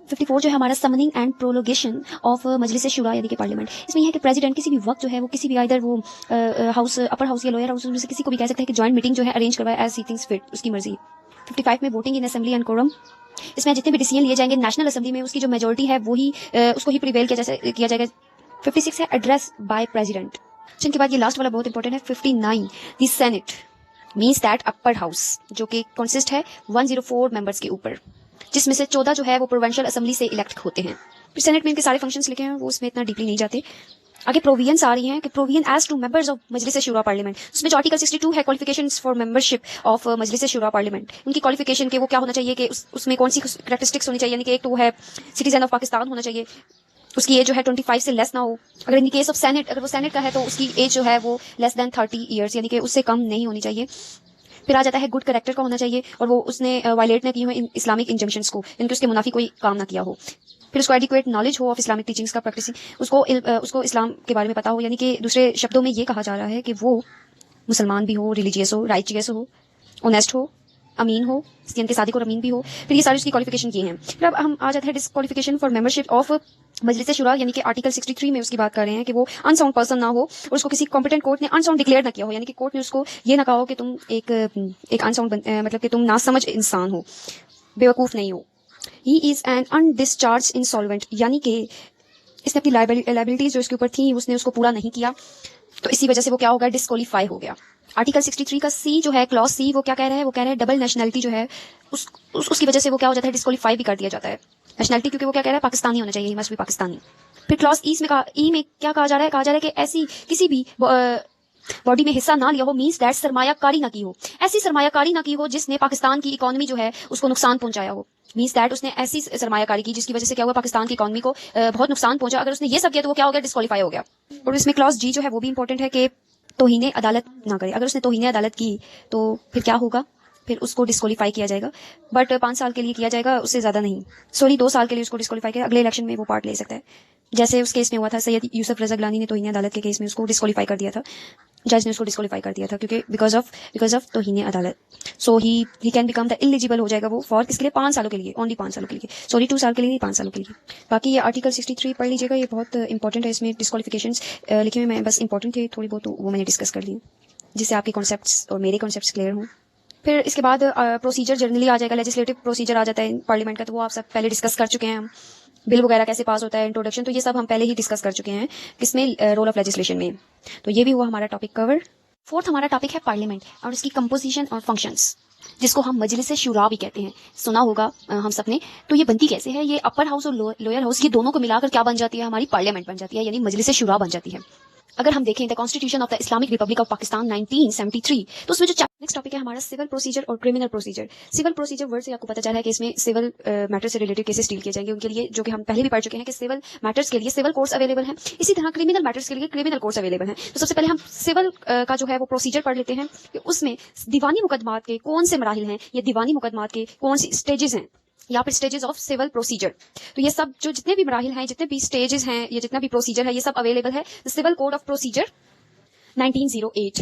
[SPEAKER 2] 54 जो है हमारा समनिंग एंड प्रोलोगेशन ऑफ मजलिस शुरा यानी कि पार्लियामेंट। इसमें यह है कि प्रेसिडेंट किसी भी वक्त जो है वो किसी भी आइदर वो हाउस अपर हाउस या लोअर हाउस में से किसी को भी कह सकता है कि जॉइंट मीटिंग जो है अरेंज करवाए एज ही थिंक्स फिट, उसकी मर्जी। 55 में voting in assembly and quorum, इसमें जितने भी डिसीजन लिए जाएंगे नेशनल असेंबली में उसकी जो मेजोरिटी है वही उसको ही प्रिवेल किया जाएगा। 56 है एड्रेस बाय प्रेसिडेंट, जिनके बाद ये लास्ट वाला बहुत इंपॉर्टेंट है 59 the senate means that upper house जो कि कंसिस्ट है 104 मेंबर्स के ऊपर, जिसमें से 14 जो है वो प्रोविंशियल असेंबली से इलेक्ट होते हैं। फिर सेनेट में इनके सारे फंक्शंस लिखे हैं, वो उसमें इतना डीपली नहीं जाते। आगे प्रोविजंस आ रही हैं कि provision as to members of Majlis Shura parliament, उसमें जो आर्टिकल 62 है qualifications for membership of Majlis Shura parliament, उनकी क्वालिफिकेशन के वो क्या होना चाहिए कि उसमें कौन सी कैरेक्टरिस्टिक्स होनी चाहिए, यानी कि एक तो वो है सिटीजन ऑफ पाकिस्तान होना चाहिए, उसकी एज जो है 25 से लेस ना हो। अगर इन केस ऑफ सेनेट अगर वो सेनेट का है तो उसकी एज जो है वो लेस देन 30 ईयर्स यानी कि उससे कम नहीं होनी चाहिए। फिर आ जाता है गुड कैरेक्टर का होना चाहिए और वो उसने वायलेट ना की हो इस्लामिक इंजंक्शंस को, यानी उसके मुनाफी कोई काम ना किया हो। फिर उसको एडिक्वेट नॉलेज हो ऑफ इस्लामिक टीचिंग्स का प्रैक्टिसिंग, उसको इस्लाम के बारे में पता हो, यानी कि दूसरे शब्दों में ये कहा जा रहा है कि वो मुसलमान भी हो, रिलीजियस हो, राइचियस हो, ऑनेस्ट हो, अमीन हो, यानी कि सादिक और अमीन भी हो। फिर ये सारी उसकी क्वालिफिकेशन ये हैं। फिर अब हम आ जाते हैं disqualification for membership of Majlis शुरा, यानी कि आर्टिकल 63 में उसकी बात कर रहे हैं कि वो अनसाउंड पर्सन ना हो और उसको किसी कॉम्पिटेंट कोर्ट ने अनसाउंड डिक्लेयर ना किया हो, यानी कि कोर्ट ने उसको ये ना कहा हो कि तुम एक अनसाउंड मतलब कि तुम नासमझ इंसान हो, बेवकूफ नहीं हो। He is an undischarged insolvent, यानी कि इसने अपनी लाइबिलिटीज जो इसके ऊपर थी उसने उसको पूरा नहीं किया, तो इसी वजह से वो क्या हो गया, डिस्क्वालीफाई हो गया। आर्टिकल 63 का सी जो है क्लॉज सी वो क्या कह रहा है, वो कह रहा है डबल नेशनलिटी जो है उसकी वजह से वो क्या हो जाता है, डिस्क्वालीफाई भी कर दिया जाता है नेशनलिटी, क्योंकि वो क्या कह रहा है पाकिस्तानी होना चाहिए, ही मस्ट बी पाकिस्तानी। फिर क्लॉज ई में क्या कहा जा रहा है, कहा जा रहा है कि ऐसी किसी भी बॉडी में हिस्सा ना लिया हो, मींस दैट सरमायाकारी ना की हो, ऐसी सरमायाकारी ना की हो जिसने पाकिस्तान की इकोनॉमी जो है उसको नुकसान पहुंचाया हो, मींस दैट उसने ऐसी सरमायाकारी की जिसकी वजह से क्या हुआ, पाकिस्तान की इकोनॉमी को बहुत नुकसान पहुंचा। अगर उसने ये सब किया तो वो क्या हो गया, डिस्क्वालीफाई हो गया। और इसमें क्लॉज जी जो है वो भी इंपॉर्टेंट है कि तौहीन अदालत ना करे, अगर उसने तौहीन अदालत की तो फिर क्या होगा, फिर उसको डिस्क्वालीफाई किया जाएगा, बट 5 साल के लिए किया जाएगा, उससे ज्यादा नहीं, सॉरी 2 साल के लिए उसको डिस्क्वालीफाई किया, अगले इलेक्शन में वो पार्ट ले सकता है। जैसे उस केस में हुआ था सैयद यूसुफ रजा गिलानी ने तौहीन अदालत के केस में उसको डिस्क्वालीफाई कर दिया था, जज ने उसको डिस्क्वालीफाई कर दिया था क्योंकि बिकॉज ऑफ तौहीन अदालत। So he can become the eligible हो जाएगा वो फॉर किसके लिए, 5 सालों के लिए, ओनली 5 सालों के लिए, सॉरी 2 साल के लिए नहीं, 5 सालों के लिए। बाकी ये आर्टिकल 63 पढ़ लीजिएगा, ये बहुत इंपॉर्टेंट है, इसमें डिस्क्वालिफिकेशंस लिखे हुए मैं बस इंपॉर्टेंट थे थोड़ी बहुत, तो वो मैंने डिस्कस कर ली जिससे आपके कॉन्सेप्ट्स और मेरे कॉन्सेप्ट्स क्लियर हों। फिर इसके बाद प्रोसीजर जनरली आ जाएगा, लेजिस्लेटिव प्रोसीजर आ जाता है पार्लियामेंट का, तो वो आप सब पहले डिस्कस कर चुके हैं। हम बिल वगैरह कैसे पास होता है, इंट्रोडक्शन, तो ये सब हम पहले ही डिस्कस कर चुके हैं किसमें, रोल ऑफ लेजिस्लेशन में। तो ये भी हुआ हमारा टॉपिक कवर। फोर्थ हमारा टॉपिक है पार्लियामेंट और उसकी कंपोजिशन और फंक्शंस, जिसको हम मजलिस शुरा भी कहते हैं, सुना होगा हम सबने। तो ये बनती कैसे है, ये अपर हाउस और लोअर हाउस ये दोनों को मिलाकर क्या बन जाती है, हमारी पार्लियामेंट बन जाती है, यानी मजलिस शुरा बन जाती है। अगर हम देखें the constitution of the Islamic republic of Pakistan 1973, तो उसमें जो नेक्स्ट टॉपिक है हमारा सिविल प्रोसीजर और criminal procedure. Civil procedure word से आपको पता चला है कि इसमें सिविल मैटर से रिलेटेड केसेस डील किए जाएंगे, उनके लिए जो कि हम पहले भी पढ़ चुके हैं कि सिविल मैटर्स के लिए सिविल कोर्ट्स अवेलेबल हैं, इसी तरह क्रिमिनल मैटर्स के लिए क्रिमिनल कोर्ट्स अवेलेबल हैं। तो सबसे पहले हम सिविल का जो है वो प्रोसीजर पढ़ लेते हैं कि उसमें दीवानी मुकदमात के कौन से मराहिल हैं, या दीवानी मुकदमात के कौन सी स्टेजेस हैं, या फिर स्टेजेस ऑफ सिविल प्रोसीजर। तो ये सब जो जितने भी मराहिल हैं, जितने भी स्टेजेस हैं, या जितना भी प्रोसीजर है, ये सब अवेलेबल है सिविल कोड ऑफ प्रोसीजर 1908।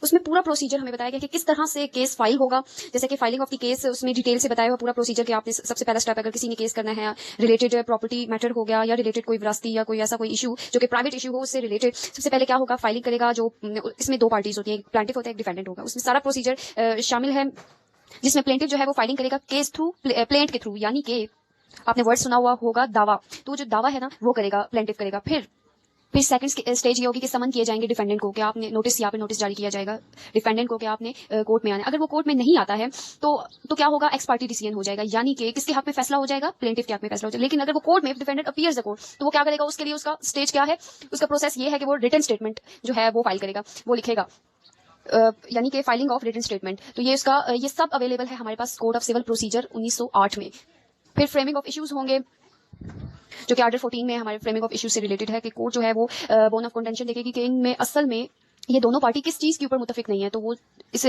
[SPEAKER 2] उसमें पूरा प्रोसीजर हमें बताया गया कि किस तरह से केस फाइल होगा, जैसे कि फाइलिंग ऑफ द केस उसमें डिटेल से बताया हुआ पूरा प्रोसीजर कि आपने सबसे पहला स्टेप अगर किसी ने केस करना है, रिलेटेड प्रॉपर्टी मैटर हो गया या रिलेटेड कोई विरासती या कोई ऐसा कोई इशू जो कि प्राइवेट इशू हो, उससे रिलेटेड सबसे पहले क्या होगा, फाइलिंग करेगा। जो इसमें 2 पार्टीज होती है, एक प्लेंटिफ होता है, एक डिफेंडेंट होगा। उसमें सारा प्रोसीजर शामिल है, जिसमें प्लेंटिफ जो है वो फाइलिंग करेगा केस थ्रू, प्लेंट के थ्रू, यानी कि आपने वर्ड सुना हुआ होगा दावा, तो जो दावा है ना वो करेगा प्लेंटिफ करेगा। फिर फिर सेकंड स्टेज ये होगी कि समन किए जाएंगे डिफेंडेंट को, कि आपने नोटिस, यहाँ पे नोटिस जारी किया जाएगा डिफेंडेंट को कि आपने कोर्ट में आना है। अगर वो कोर्ट में नहीं आता है तो क्या होगा, एक्स पार्टी डिसीजन हो जाएगा, यानी कि किसके हक में फैसला हो जाएगा, प्लेंटिफ के हक में फैसला हो जाएगा। लेकिन अगर वो कोर्ट में डिफेंडेंट अपीयर्स द कोर्ट, तो वो क्या करेगा, उसके लिए उसका स्टेज क्या है, उसका प्रोसेस ये है कि वो रिटन स्टेटमेंट जो है वो फाइल करेगा, वो लिखेगा, यानी कि फाइलिंग ऑफ रिटन स्टेटमेंट। तो ये सब अवेलेबल है हमारे पास कोड ऑफ सिविल प्रोसीजर 1908 में। फिर फ्रेमिंग ऑफ इश्यूज होंगे, जो कि आर्डर 14 में हमारे फ्रेमिंग ऑफ इश्यूज से रिलेटेड है, कि कोर्ट जो है वो बोन ऑफ कंटेंशन देखेगी कि इनमें असल में ये दोनों पार्टी किस चीज के ऊपर मुतफिक नहीं है, तो वो इस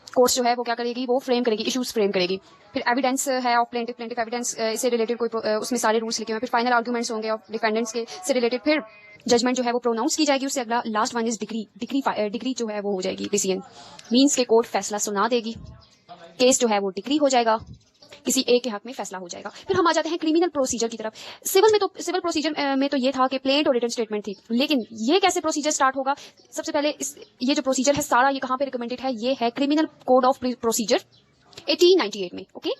[SPEAKER 2] कोर्ट जो है वो क्या करेगी, वो फ्रेम करेगी, इश्यूज फ्रेम करेगी। फिर एविडेंस है ऑफ प्लेंटिफ एविडेंस, इससे रिलेटेड कोई उसमें सारे रूल्स लिखे हुए हैं। फिर फाइनल आर्गुमेंट्स होंगे ऑफ डिफेंडेंट्स के से रिलेटेड। फिर जजमेंट जो है वो प्रोनाउंस की जाएगी, उससे अगला लास्ट वन इज डिग्री जो है वो हो जाएगी डिसीजन, मींस के कोर्ट फैसला सुना देगी, केस जो है वो डिग्री हो जाएगा, किसी एक के हक में फैसला हो जाएगा। फिर हम आ जाते हैं क्रिमिनल प्रोसीजर की तरफ। सिविल प्रोसीजर में तो ये था कि प्लेंट और रिटन स्टेटमेंट थी, लेकिन ये कैसे प्रोसीजर स्टार्ट होगा, सबसे पहले ये जो प्रोसीजर है सारा ये कहाँ पे रिकमेंडेड है, ये है क्रिमिनल कोड ऑफ प्रोसीजर 1898 में। Okay,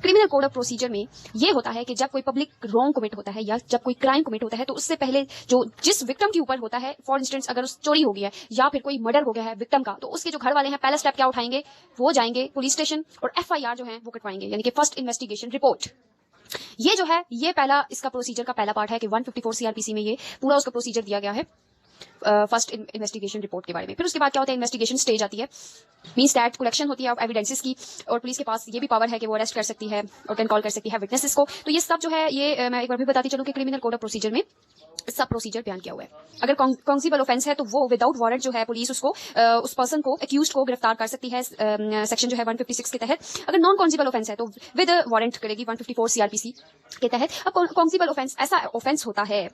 [SPEAKER 2] criminal code of procedure में ये होता है कि जब कोई पब्लिक रॉन्ग कमिट होता है या जब कोई क्राइम कमिट होता है, तो उससे पहले जिस विक्टिम के ऊपर होता है, फॉर इंस्टेंस अगर उस चोरी हो गया है या फिर कोई मर्डर हो गया है विक्टिम का, तो उसके जो घर वाले हैं पहला स्टेप क्या उठाएंगे, वो जाएंगे पुलिस स्टेशन और FIR जो है वो कटवाएंगे, यानी कि फर्स्ट इन्वेस्टिगेशन रिपोर्ट। ये जो है ये पहला इसका प्रोसीजर का पहला पार्ट है कि 154 CRPC में ये पूरा उसका प्रोसीजर दिया गया है फर्स्ट इन्वेस्टिगेशन रिपोर्ट के बारे में। फिर उसके बाद क्या होता है, इन्वेस्टिगेशन स्टेज आती है, मींस दैट कलेक्शन होती है ऑफ एविडेंसेस की, और पुलिस के पास ये भी पावर है कि वो अरेस्ट कर सकती है और कैन कॉल कर सकती है विटनेसेस को। तो ये सब जो है ये मैं एक बार भी बताती चलूं कि क्रिमिनल कोड ऑफ प्रोसीजर में सब प्रोसीजर बयान किया हुआ है। अगर कॉन्सिबल ऑफेंस है तो वो विदाउट वारंट जो है पुलिस उसको उस पर्सन को एक्यूज्ड को गिरफ्तार कर सकती है सेक्शन जो है 156 के तहत। अगर नॉन कॉन्सिबल ऑफेंस है तो विद वारंट करेगी 154 CRPC के तहत। अब कॉन्सिबल ऑफेंस ऐसा ऑफेंस होता है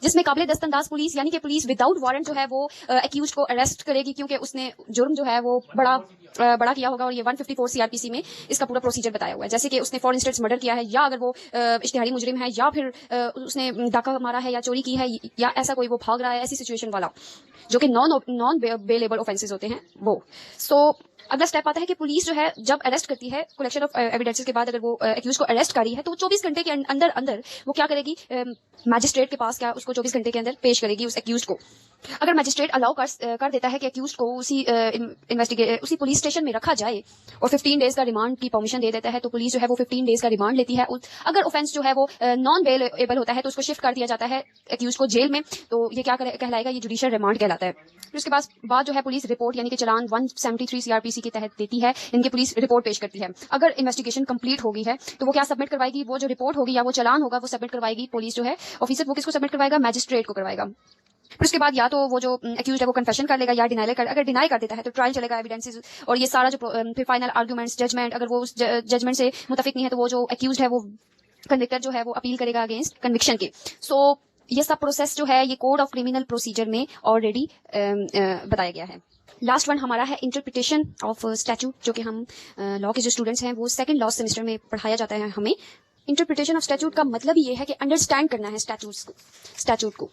[SPEAKER 2] जिसमें काबिले दस्तंदाज पुलिस, यानी कि पुलिस विदाउट वारंट जो है वो एक्यूज को अरेस्ट करेगी, क्योंकि उसने जुर्म जो है वो बड़ा किया होगा, और ये 154 CRPC में इसका पूरा प्रोसीजर बताया हुआ है। जैसे कि उसने फॉर इंस्टेंस मर्डर किया है, या अगर वो इश्तिहारी मुजरिम है, या फिर उसने डाका मारा है या चोरी की है, या ऐसा कोई वो भाग रहा है, ऐसी सिचुएशन वाला जो कि नॉन बेलेबल ऑफेंसेस होते हैं वो। सो अगला स्टेप आता है कि पुलिस जो है जब अरेस्ट करती है कलेक्शन ऑफ एविडेंसेस के बाद, अगर वो एक्यूज को अरेस्ट करी है तो वो 24 घंटे के अंदर वो क्या करेगी, मैजिस्ट्रेट के पास क्या उसको 24 घंटे के अंदर पेश करेगी उस एक्यूज को। अगर मैजिस्ट्रेट अलाउ कर देता है कि एक्यूज को उसी पुलिस स्टेशन में रखा जाए और 15 डेज का रिमांड की परमिशन दे देता है, तो पुलिस जो है वो 15 डेज का रिमांड लेती है। अगर ऑफेंस जो है वो नॉन बेलेबल होता है तो उसको शिफ्ट कर दिया जाता है एक्यूज को जेल में, तो ये क्या कहलाएगा, ये जुडिशियल रिमांड कहलाता है। फिर उसके बाद जो है पुलिस रिपोर्ट यानी कि चालान 173 CRPC के तहत देती है, इनकी पुलिस रिपोर्ट पेश करती है। अगर इन्वेस्टिगेशन कंप्लीट हो गई है तो वो क्या सबमिट करवाएगी, वो जो रिपोर्ट होगी या वो चालान होगा वो सबमिट करवाएगी पुलिस जो है ऑफिसर, वो किसको सबमिट करवाएगा, मैजिस्ट्रेट को करवाएगा। फिर उसके बाद या तो वो जो एक्यूज्ड है वो कन्फेशन कर लेगा या अगर डिनाई कर देता है तो ट्रायल चलेगा, एविडेंसेस और ये सारा जो फिर फाइनल आर्गुमेंट्स, जजमेंट, अगर वो उस जजमेंट से मुतफिक नहीं है तो वो जो एक्यूज्ड है वो कन्विक्टर जो है वो अपील करेगा अगेंस्ट कन्विक्शन के। सो ये सब प्रोसेस जो है ये कोड ऑफ क्रिमिनल प्रोसीजर में ऑलरेडी बताया गया है। लास्ट वन हमारा है इंटरप्रिटेशन ऑफ स्टैट्यूट, जो कि हम लॉ के जो स्टूडेंट्स हैं वो सेकंड लॉ सेमेस्टर में पढ़ाया जाता है हमें। इंटरप्रिटेशन ऑफ स्टैट्यूट का मतलब ये है कि अंडरस्टैंड करना है स्टैट्यूट को।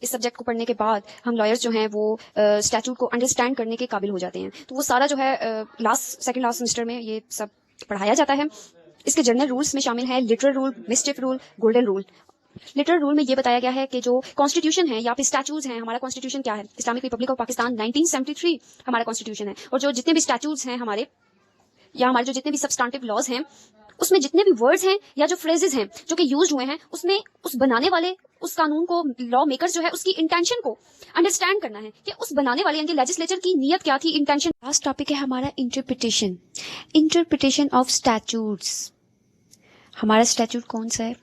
[SPEAKER 2] इस सब्जेक्ट को पढ़ने के बाद हम लॉयर्स जो हैं वो स्टैट्यूट को अंडरस्टैंड करने के काबिल हो जाते हैं। तो वो सारा जो है सेकंड लास्ट सेमेस्टर में ये सब पढ़ाया जाता है। इसके जनरल रूल्स में शामिल है literal rule, mischief rule, golden rule. Literal rule में ये बताया गया है कि जो कॉन्स्टिट्यूशन है या फिर स्टैट्यूट्स हैं, हमारा कॉन्स्टिट्यूशन क्या है, इस्लामिक रिपब्लिक ऑफ पाकिस्तान 1973 हमारा कॉन्स्टिट्यूशन है, और जो जितने भी स्टैट्यूट्स हैं हमारे जो जितने भी सबस्टांटिव लॉज हैं उसमें जितने भी वर्ड्स हैं या जो फ्रेजेस हैं जो कि यूज हुए हैं उसमें उस बनाने वाले उस कानून को लॉ मेकर्स जो है उसकी इंटेंशन को अंडरस्टैंड करना है कि उस बनाने वाले यानी लेजिस्लेचर की नीयत क्या थी, इंटेंशन। लास्ट टॉपिक है हमारा इंटरप्रिटेशन ऑफ स्टैट्यूट्स। हमारा स्टैट्यूट कौन सा है?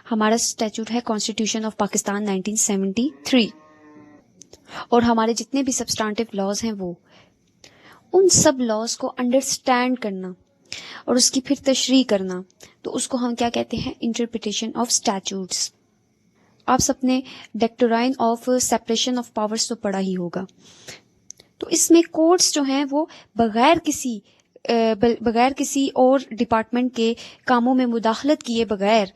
[SPEAKER 2] हमारा स्टैट्यूट है कॉन्स्टिट्यूशन ऑफ पाकिस्तान 1973, और हमारे जितने भी सबस्टांटिव लॉज हैं वो उन सब लॉज को अंडरस्टैंड करना और उसकी फिर तशरीह करना, तो उसको हम क्या कहते हैं, इंटरप्रिटेशन ऑफ स्टैट्यूट्स। आप सबने doctrine of separation of powers तो पढ़ा ही होगा। तो इसमें कोर्ट्स जो हैं वो बगैर किसी और डिपार्टमेंट के कामों में मुदाखलत किए बगैर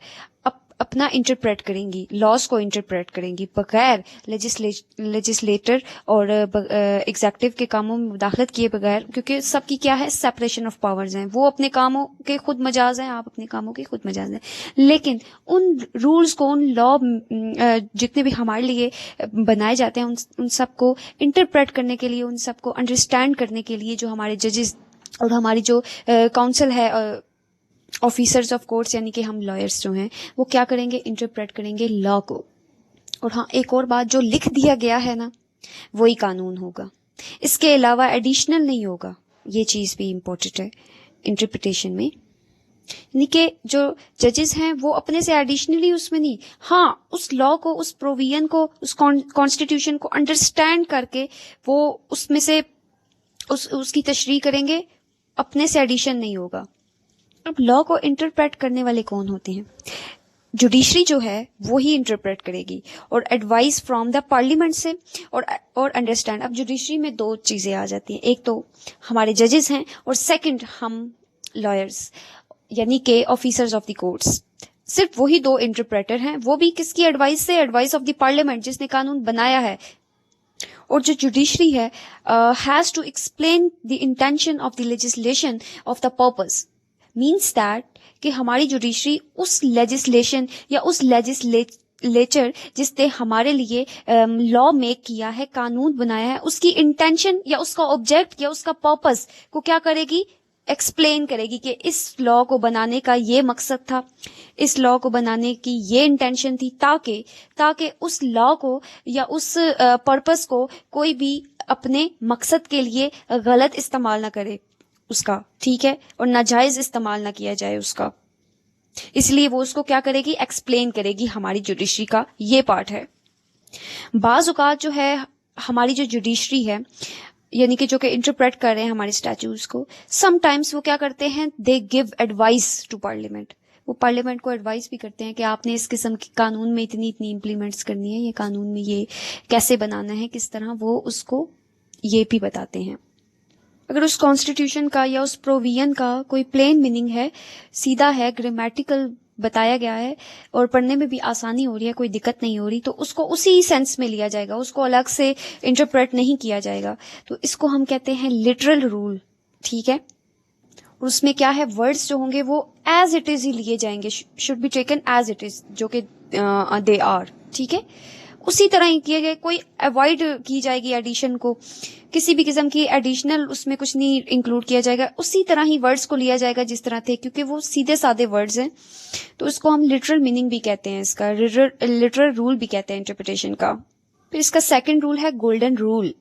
[SPEAKER 2] अपना इंटरप्रेट करेंगी, लॉज को इंटरप्रेट करेंगी बगैर लेजिस्लेटर और एग्जेक्टिव के कामों में मुदाखलत किए बगैर, क्योंकि सबकी क्या है, सेपरेशन ऑफ पावर्स हैं, वो अपने कामों के खुद मजाज हैं, आप अपने कामों के खुद मजाज हैं। लेकिन उन रूल्स को, उन लॉ जितने भी हमारे लिए बनाए जाते हैं, उन सबको इंटरप्रेट करने के लिए, उन सबको अंडरस्टैंड करने के लिए जो हमारे जजेस और हमारी जो काउंसिल है, ऑफिसर्स ऑफ कोर्ट्स यानी कि हम लॉयर्स जो हैं, वो क्या करेंगे, इंटरप्रेट करेंगे लॉ को। और हाँ, एक और बात, जो लिख दिया गया है ना, वही कानून होगा, इसके अलावा एडिशनल नहीं होगा। ये चीज़ भी इम्पोर्टेंट है इंटरप्रिटेशन में, यानी कि जो जजेस हैं वो अपने से एडिशनली उसमें नहीं, हाँ, उस लॉ को, उस प्रोविजन को, उस कॉन्स्टिट्यूशन को अंडरस्टैंड करके वो उसमें से उसकी तशरीह करेंगे, अपने से एडिशन नहीं होगा। अब लॉ को इंटरप्रेट करने वाले कौन होते हैं? जुडिशरी जो है वो ही इंटरप्रेट करेगी, और एडवाइस फ्रॉम द पार्लियामेंट से, और अंडरस्टैंड। अब जुडिशरी में दो चीजें आ जाती हैं, एक तो हमारे जजेस हैं, और सेकंड हम लॉयर्स यानी के ऑफिसर्स ऑफ द कोर्ट्स। सिर्फ वही दो इंटरप्रेटर हैं, वो भी किसकी एडवाइस से? एडवाइस ऑफ द पार्लियामेंट, जिसने कानून बनाया है। और जो जुडिशरी है has to explain the intention of the legislation of the purpose, means that कि हमारी जुडिशरी उस लेजिस्लेशन या उस लेजिस्लेचर जिसने हमारे लिए लॉ मेक किया है, कानून बनाया है, उसकी इंटेंशन या उसका ऑब्जेक्ट या उसका पर्पस को क्या करेगी? एक्सप्लेन करेगी कि इस लॉ को बनाने का ये मकसद था, इस लॉ को बनाने की ये इंटेंशन थी, ताकि उस लॉ को या उस पर्पस को कोई भी अपने मकसद के लिए गलत इस्तेमाल ना करे उसका, ठीक है, और नाजायज इस्तेमाल ना किया जाए उसका। इसलिए वो उसको क्या करेगी? एक्सप्लेन करेगी। हमारी जुडिशरी का ये पार्ट है। बाज औकात जो है हमारी जो जुडिशरी है, यानी कि जो कि इंटरप्रेट कर रहे हैं हमारे स्टैट्यूट्स को, समटाइम्स वो क्या करते हैं? They give advice to parliament. वो पार्लियामेंट को एडवाइस भी करते हैं कि आपने इस किस्म के कानून में इतनी इम्प्लीमेंट्स करनी है, ये कानून में ये कैसे बनाना है, किस तरह, वो उसको ये भी बताते हैं। अगर उस कॉन्स्टिट्यूशन का या उस प्रोविजन का कोई प्लेन मीनिंग है, सीधा है, ग्रामेटिकल बताया गया है और पढ़ने में भी आसानी हो रही है, कोई दिक्कत नहीं हो रही, तो उसको उसी सेंस में लिया जाएगा, उसको अलग से इंटरप्रेट नहीं किया जाएगा। तो इसको हम कहते हैं लिटरल रूल, ठीक है। और उसमें क्या है, वर्ड्स जो होंगे वो एज इट इज ही लिए जाएंगे, should be taken as it is, जो कि दे आर, ठीक है, उसी तरह ही किए गए। कोई अवॉइड की जाएगी एडिशन को, किसी भी किस्म की एडिशनल उसमें कुछ नहीं इंक्लूड किया जाएगा, उसी तरह ही वर्ड्स को लिया जाएगा जिस तरह थे, क्योंकि वो सीधे साधे वर्ड्स हैं। तो इसको हम लिटरल मीनिंग भी कहते हैं, इसका लिटरल रूल भी कहते हैं इंटरप्रिटेशन का। फिर इसका सेकंड रूल है गोल्डन रूल।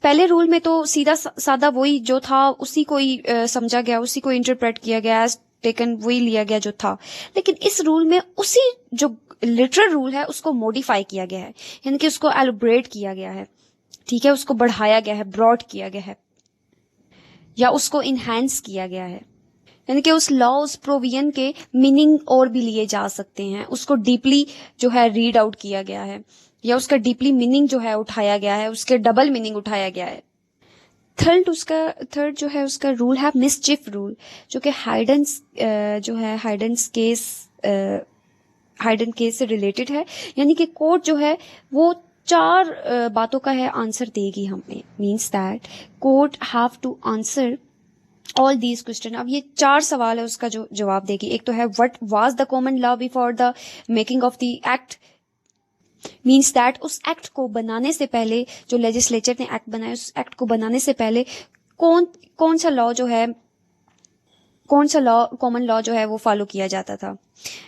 [SPEAKER 2] पहले रूल में तो सीधा सादा वही जो था उसी को ही समझा गया, उसी को इंटरप्रेट किया गया, एज टेकन वही लिया गया जो था। लेकिन इस रूल में उसी जो लिटरल रूल है उसको मॉडिफाई किया गया है, यानी कि उसको एलोब्रेट किया गया है, ठीक है, उसको बढ़ाया गया है, ब्रॉड किया गया है, या उसको इनहैंस किया गया है। यानी कि उस लॉ, उस प्रोविजन के मीनिंग और भी लिए जा सकते हैं, उसको डीपली जो है रीड आउट किया गया है, या उसका डीपली मीनिंग जो है उठाया गया है, उसके डबल मीनिंग उठाया गया है। थर्ड जो है उसका रूल है मिसचिफ रूल, जो कि हाइडन केस से रिलेटेड है। यानी कि कोर्ट जो है वो 4 बातों का है आंसर देगी हमें, means that court have to answer all these question. अब ये 4 सवाल है उसका जो जवाब देगी। एक तो है what was the common law before the making of the act, means that उस एक्ट को बनाने से पहले, जो लेजिस्लेचर ने एक्ट बनाया, उस एक्ट को बनाने से पहले कौन सा लॉ जो है, कौन सा लॉ, कॉमन लॉ जो है वो फॉलो किया जाता था,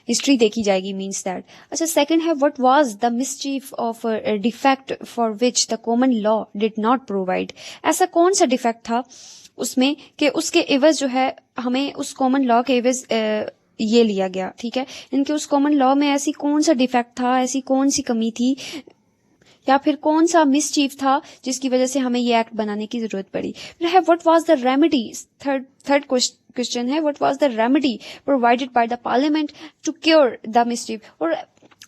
[SPEAKER 2] हिस्ट्री देखी जाएगी, मीन्स दैट। अच्छा, सेकंड है what was the mischief of defect for which the common law did not provide. ऐसा कौन सा डिफेक्ट था उसमें कि उसके एवज जो है हमें उस कॉमन लॉ के एवज ये लिया गया, ठीक है। इनके उस कॉमन लॉ में ऐसी कौन सा डिफेक्ट था, ऐसी कौन सी कमी थी, या फिर कौन सा मिसचीफ था जिसकी वजह से हमें ये एक्ट बनाने की जरूरत पड़ी। फिर है what was the remedy. Third question है what was the remedy provided by the parliament to cure the mischief. और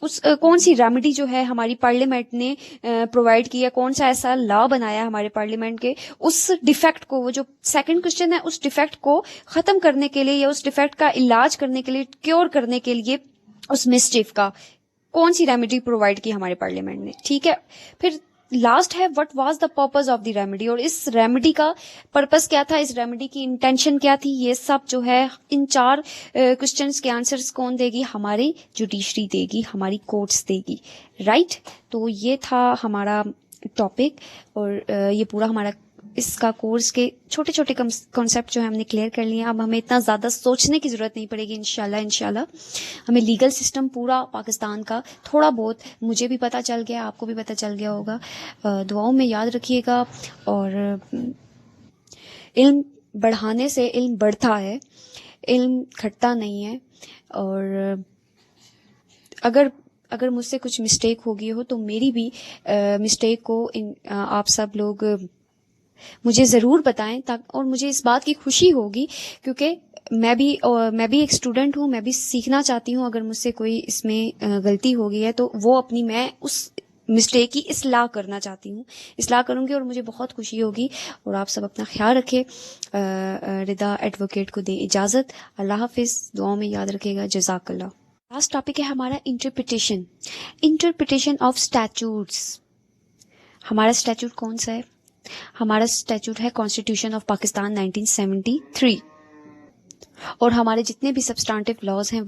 [SPEAKER 2] उस कौन सी रेमेडी जो है हमारी पार्लियामेंट ने प्रोवाइड किया, कौन सा ऐसा लॉ बनाया हमारे पार्लियामेंट के उस डिफेक्ट को, वो जो सेकंड क्वेश्चन है, उस डिफेक्ट को खत्म करने के लिए या उस डिफेक्ट का इलाज करने के लिए, क्योर करने के लिए उस मिसचिफ का कौन सी रेमेडी प्रोवाइड की हमारे पार्लियामेंट ने, ठीक है। फिर लास्ट है what was the purpose of the remedy, और इस रेमेडी का पर्पस क्या था, इस रेमेडी की इंटेंशन क्या थी, ये सब जो है इन 4 क्वेश्चंस के आंसर्स कौन देगी, हमारी जुडिशरी देगी, हमारी कोर्ट्स देगी, राइट। तो ये था हमारा टॉपिक, और ये पूरा हमारा इसका कोर्स के छोटे छोटे कॉन्सेप्ट जो है हमने क्लियर कर लिए। अब हमें इतना ज़्यादा सोचने की ज़रूरत नहीं पड़ेगी इंशाल्लाह। हमें लीगल सिस्टम पूरा पाकिस्तान का थोड़ा बहुत मुझे भी पता चल गया, आपको भी पता चल गया होगा। दुआओं में याद रखिएगा, और इल्म बढ़ाने से इल्म बढ़ता है, इल्म घटता नहीं है। और अगर मुझसे कुछ मिस्टेक हो गई हो तो मेरी भी मिस्टेक को आप सब लोग मुझे ज़रूर बताएं, और मुझे इस बात की खुशी होगी, क्योंकि मैं भी एक स्टूडेंट हूँ, मैं भी सीखना चाहती हूँ। अगर मुझसे कोई इसमें गलती हो गई है तो मैं उस मिस्टेक की इस्लाह करना चाहती हूँ, इस्लाह करूँगी, और मुझे बहुत खुशी होगी। और आप सब अपना ख्याल रखें। रिदा एडवोकेट को दे इजाज़त। अल्लाह हाफिज़, दुआओं में याद रखेगा। जज़ाकल्लाह। लास्ट टॉपिक है हमारा इंटरप्रिटेशन ऑफ स्टैट्यूट्स। हमारा स्टैट्यूट कौन सा है? हमारा स्टैट्यूट है कॉन्स्टिट्यूशन ऑफ पाकिस्तान 1973, और हमारे जितने भी सब्सटेंटिव लॉज हैं